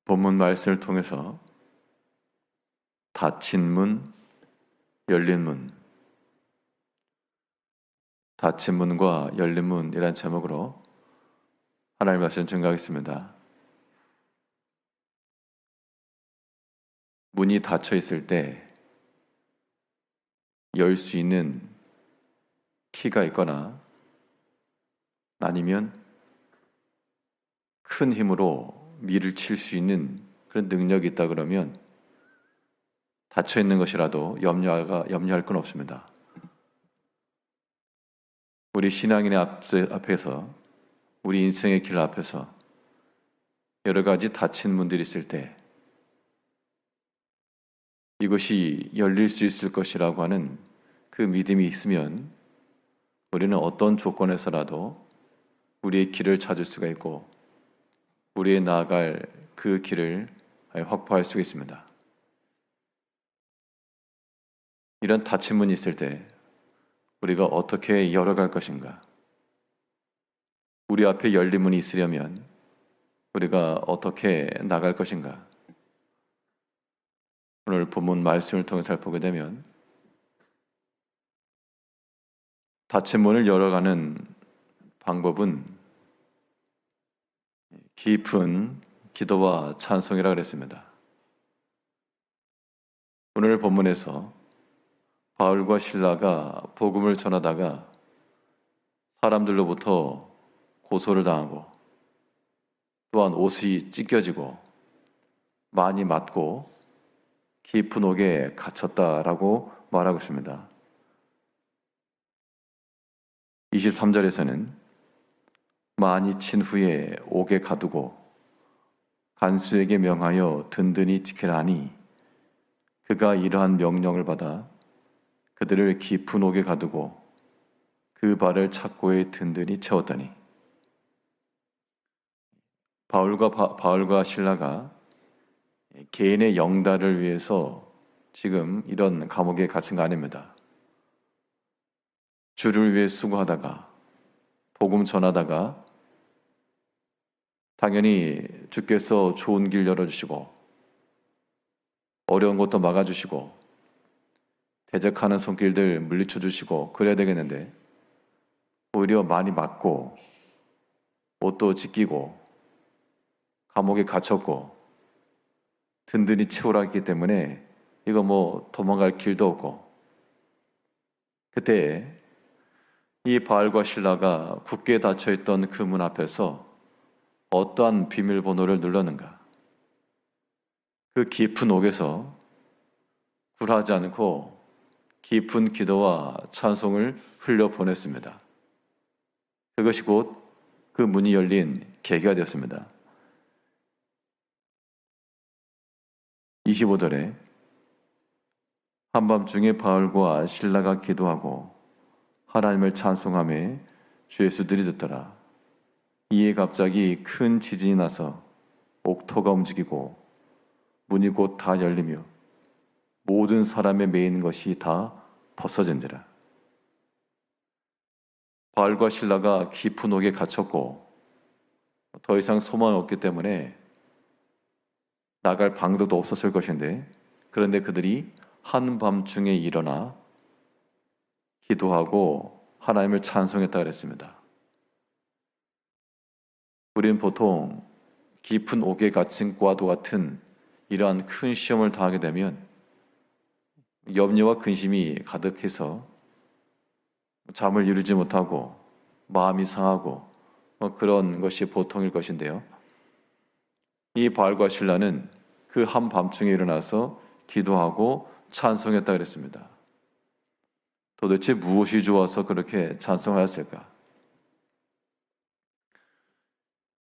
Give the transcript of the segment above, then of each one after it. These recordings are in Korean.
본문 말씀을 통해서 닫힌 문, 열린 문, 닫힌 문과 열린 문이란 제목으로 하나님 말씀 증거하겠습니다. 문이 닫혀 있을 때 열 수 있는 키가 있거나 아니면 큰 힘으로 밀을 칠 수 있는 그런 능력이 있다 그러면 닫혀 있는 것이라도 염려할 건 없습니다. 우리 신앙인의 앞에서 우리 인생의 길 앞에서 여러 가지 닫힌 문들이 있을 때 이것이 열릴 수 있을 것이라고 하는 그 믿음이 있으면 우리는 어떤 조건에서라도 우리의 길을 찾을 수가 있고 우리의 나아갈 그 길을 확보할 수가 있습니다. 이런 닫힌 문이 있을 때 우리가 어떻게 열어갈 것인가? 우리 앞에 열린 문이 있으려면 우리가 어떻게 나갈 것인가? 오늘 본문 말씀을 통해 살펴보게 되면 닫힌 문을 열어가는 방법은 깊은 기도와 찬송이라 그랬습니다. 오늘 본문에서 바울과 실라가 복음을 전하다가 사람들로부터 고소를 당하고 또한 옷이 찢겨지고 많이 맞고 깊은 옥에 갇혔다라고 말하고 있습니다. 23절에서는 많이 친 후에 옥에 가두고 간수에게 명하여 든든히 지키라 하니 그가 이러한 명령을 받아 그들을 깊은 옥에 가두고 그 발을 착고에 든든히 채웠더니 바울과 실라가 개인의 영달을 위해서 지금 이런 감옥에 갇힌 거 아닙니다. 주를 위해 수고하다가 복음 전하다가 당연히 주께서 좋은 길 열어주시고 어려운 것도 막아주시고 대적하는 손길들 물리쳐 주시고 그래야 되겠는데 오히려 많이 맞고 옷도 찢기고 감옥에 갇혔고 든든히 채우라 했기 때문에 이거 뭐 도망갈 길도 없고 그때 이 바울과 실라가 굳게 닫혀있던 그 문 앞에서 어떠한 비밀번호를 눌렀는가? 그 깊은 옥에서 굴하지 않고 깊은 기도와 찬송을 흘려보냈습니다. 그것이 곧 그 문이 열린 계기가 되었습니다. 25절에 한밤중에 바울과 실라가 기도하고 하나님을 찬송하며 주 예수들이 듣더라. 이에 갑자기 큰 지진이 나서 옥토가 움직이고 문이 곧 다 열리며 모든 사람의 매인 것이 다 벗어진지라. 바울과 실라가 깊은 옥에 갇혔고 더 이상 소망이 없기 때문에 나갈 방도도 없었을 것인데 그런데 그들이 한밤중에 일어나 기도하고 하나님을 찬송했다 그랬습니다. 우리는 보통 깊은 옥에 갇힌 과도 같은 이러한 큰 시험을 당하게 되면 염려와 근심이 가득해서 잠을 이루지 못하고 마음이 상하고 그런 것이 보통일 것인데요. 이 바울과 실라는 그 한밤중에 일어나서 기도하고 찬송했다 그랬습니다. 도대체 무엇이 좋아서 그렇게 찬송하였을까?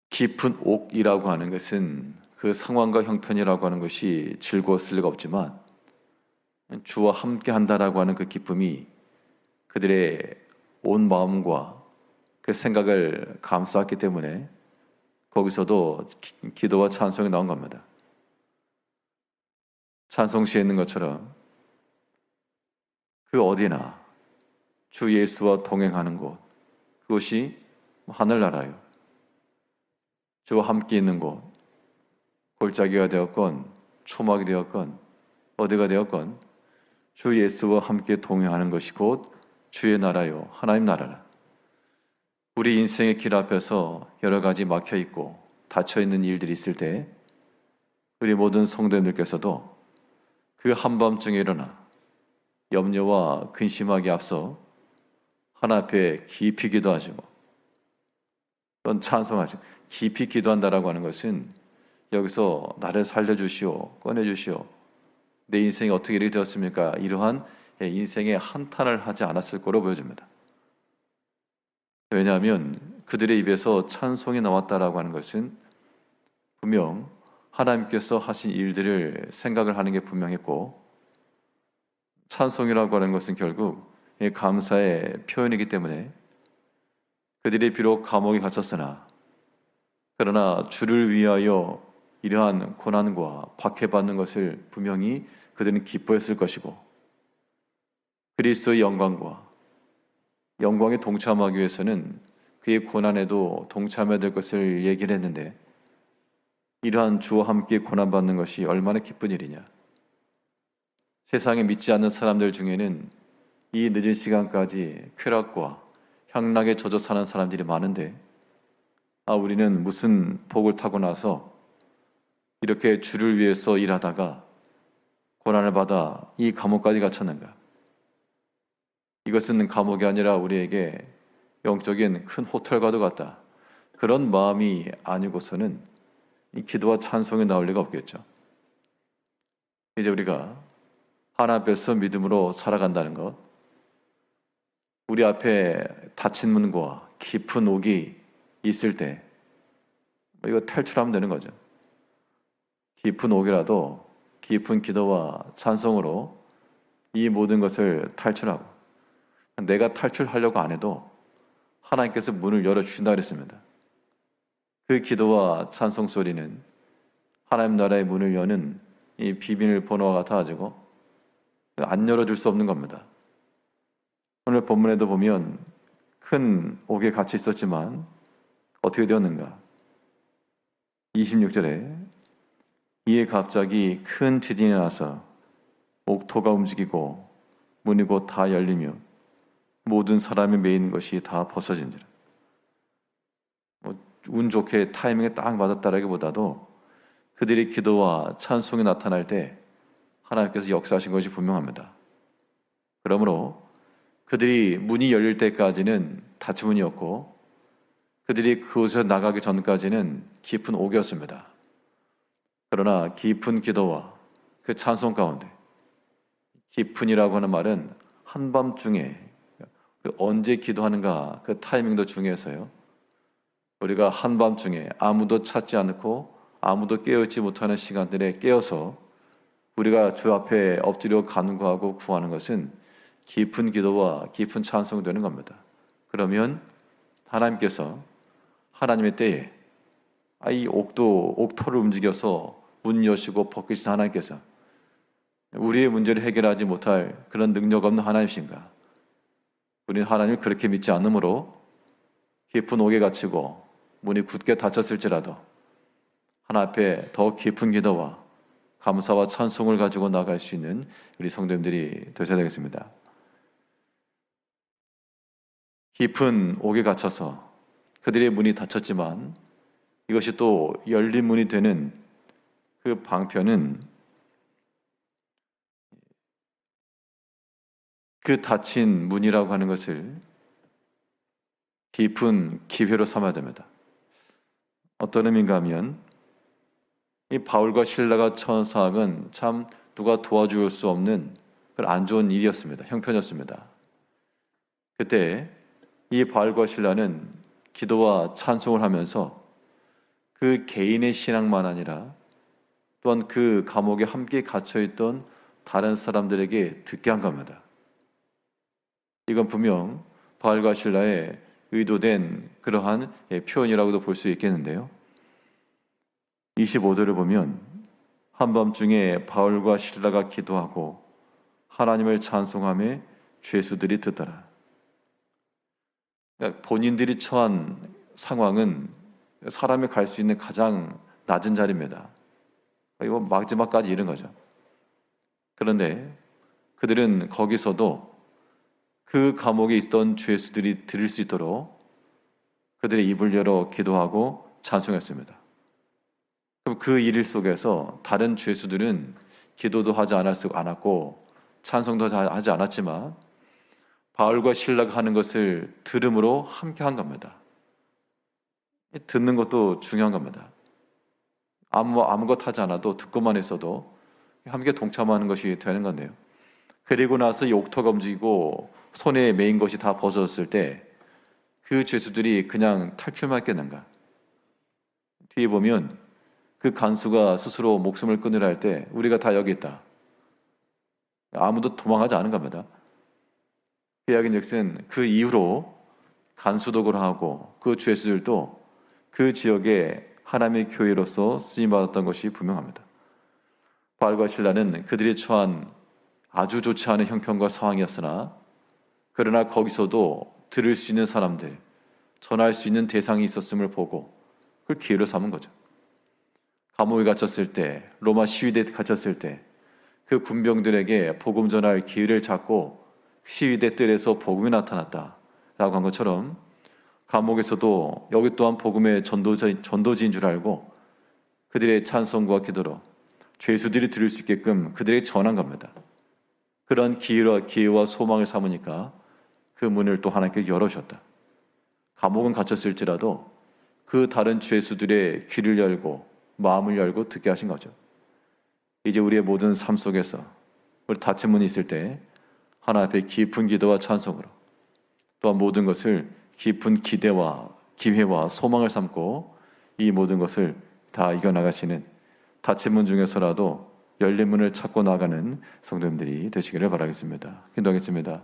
깊은 옥이라고 하는 것은 그 상황과 형편이라고 하는 것이 즐거웠을 리가 없지만 주와 함께 한다라고 하는 그 기쁨이 그들의 온 마음과 그 생각을 감싸왔기 때문에 거기서도 기도와 찬송이 나온 겁니다. 찬송시에 있는 것처럼 그 어디나 주 예수와 동행하는 곳, 그것이 하늘나라요. 주와 함께 있는 곳, 골짜기가 되었건 초막이 되었건 어디가 되었건 주 예수와 함께 동행하는 것이 곧 주의 나라요 하나님 나라라. 우리 인생의 길 앞에서 여러 가지 막혀 있고 닫혀 있는 일들이 있을 때 우리 모든 성도님들께서도 그 한밤중에 일어나 염려와 근심하기 앞서 하나님 앞에 깊이 기도하시고 또는 찬송하시고 깊이 기도한다라고 하는 것은 여기서 나를 살려주시오, 꺼내주시오, 내 인생이 어떻게 이렇게 되었습니까? 이러한 인생의 한탄을 하지 않았을 거로 보여집니다. 왜냐하면 그들의 입에서 찬송이 나왔다라고 하는 것은 분명 하나님께서 하신 일들을 생각을 하는 게 분명했고, 찬송이라고 하는 것은 결국 감사의 표현이기 때문에 그들이 비록 감옥에 갇혔으나 그러나 주를 위하여 이러한 고난과 박해받는 것을 분명히 그들은 기뻐했을 것이고, 그리스도의 영광에 동참하기 위해서는 그의 고난에도 동참해야 될 것을 얘기를 했는데, 이러한 주와 함께 고난받는 것이 얼마나 기쁜 일이냐. 세상에 믿지 않는 사람들 중에는 이 늦은 시간까지 쾌락과 향락에 젖어 사는 사람들이 많은데, 우리는 무슨 복을 타고 나서 이렇게 주를 위해서 일하다가 고난을 받아 이 감옥까지 갇혔는가? 이것은 감옥이 아니라 우리에게 영적인 큰 호텔과도 같다. 그런 마음이 아니고서는 이 기도와 찬송이 나올 리가 없겠죠. 이제 우리가 하나님 앞에서 믿음으로 살아간다는 것, 우리 앞에 닫힌 문과 깊은 옥이 있을 때 이거 탈출하면 되는 거죠. 깊은 옥이라도 깊은 기도와 찬송으로 이 모든 것을 탈출하고, 내가 탈출하려고 안 해도 하나님께서 문을 열어주신다 그랬습니다. 그 기도와 찬송 소리는 하나님 나라의 문을 여는 이 비밀번호와 같아가지고 안 열어줄 수 없는 겁니다. 오늘 본문에도 보면 큰 옥에 갇혀 있었지만 어떻게 되었는가? 26절에 이에 갑자기 큰 지진이 나서 옥토가 움직이고 문이 곧 다 열리며 모든 사람이 매이는 것이 다 벗어진지라. 운 좋게 타이밍에 딱 맞았다라기보다도 그들의 기도와 찬송이 나타날 때 하나님께서 역사하신 것이 분명합니다. 그러므로 그들이 문이 열릴 때까지는 닫힌 문이었고, 그들이 그곳에서 나가기 전까지는 깊은 옥이었습니다. 그러나 깊은 기도와 그 찬송 가운데, 깊은이라고 하는 말은 한밤중에 언제 기도하는가 그 타이밍도 중요해서요. 우리가 한밤중에 아무도 찾지 않고 아무도 깨어있지 못하는 시간들에 깨어서 우리가 주 앞에 엎드려 간구하고 구하는 것은 깊은 기도와 깊은 찬송이 되는 겁니다. 그러면 하나님께서 하나님의 때에 이 옥토를 움직여서 문 여시고 벗기신 하나님께서 우리의 문제를 해결하지 못할 그런 능력 없는 하나님이신가? 우리는 하나님을 그렇게 믿지 않으므로 깊은 옥에 갇히고 문이 굳게 닫혔을지라도 하나님 앞에 더 깊은 기도와 감사와 찬송을 가지고 나갈 수 있는 우리 성도님들이 되셔야 되겠습니다. 깊은 옥에 갇혀서 그들의 문이 닫혔지만 이것이 또 열린 문이 되는 그 방편은 그 닫힌 문이라고 하는 것을 깊은 기회로 삼아야 됩니다. 어떤 의미인가 하면 이 바울과 실라가 처한 상황은 참 누가 도와줄 수 없는 그런 안 좋은 일이었습니다. 형편이었습니다. 그때 이 바울과 실라는 기도와 찬송을 하면서 그 개인의 신앙만 아니라 또한 그 감옥에 함께 갇혀있던 다른 사람들에게 듣게 한 겁니다. 이건 분명 바울과 실라의 의도된 그러한 표현이라고도 볼 수 있겠는데요. 25절을 보면 한밤중에 바울과 실라가 기도하고 하나님을 찬송하며 죄수들이 듣더라. 그러니까 본인들이 처한 상황은 사람이 갈 수 있는 가장 낮은 자리입니다. 이거 마지막까지 잃은 거죠. 그런데 그들은 거기서도 그 감옥에 있던 죄수들이 들을 수 있도록 그들의 입을 열어 기도하고 찬송했습니다. 그럼 그 일 속에서 다른 죄수들은 기도도 하지 않았고 찬송도 하지 않았지만 바울과 실라가 하는 것을 들음으로 함께 한 겁니다. 듣는 것도 중요한 겁니다. 아무것 하지 않아도 듣고만 있어도 함께 동참하는 것이 되는 건데요. 그리고 나서 이 옥토가 움직이고 손에 메인 것이 다 벗어졌을 때 그 죄수들이 그냥 탈출만 했겠는가? 뒤에 보면 그 간수가 스스로 목숨을 끊으려 할 때 우리가 다 여기 있다. 아무도 도망하지 않은 겁니다. 그 이야기즉슨 그 이후로 간수도 그러하고 그 죄수들도 그 지역에 하나님의 교회로서 쓰임받았던 것이 분명합니다. 바울과 실라는 그들이 처한 아주 좋지 않은 형편과 상황이었으나 그러나 거기서도 들을 수 있는 사람들, 전할 수 있는 대상이 있었음을 보고 그걸 기회로 삼은 거죠. 감옥에 갇혔을 때, 로마 시위대에 갇혔을 때 그 군병들에게 복음 전할 기회를 잡고 시위대 뜰에서 복음이 나타났다라고 한 것처럼 감옥에서도 여기 또한 복음의 전도지인 줄 알고 그들의 찬송과 기도로 죄수들이 들을 수 있게끔 그들에게 전한 겁니다. 그런 기회와 소망을 삼으니까 그 문을 또 하나님께 열어주셨다. 감옥은 갇혔을지라도 그 다른 죄수들의 귀를 열고 마음을 열고 듣게 하신 거죠. 이제 우리의 모든 삶 속에서 우리 닫힌 문이 있을 때 하나님 앞에 깊은 기도와 찬송으로 또한 모든 것을 깊은 기회와 소망을 삼고 이 모든 것을 다 이겨나가시는 닫힌 문 중에서라도 열린 문을 찾고 나가는 성도님들이 되시기를 바라겠습니다. 기도하겠습니다.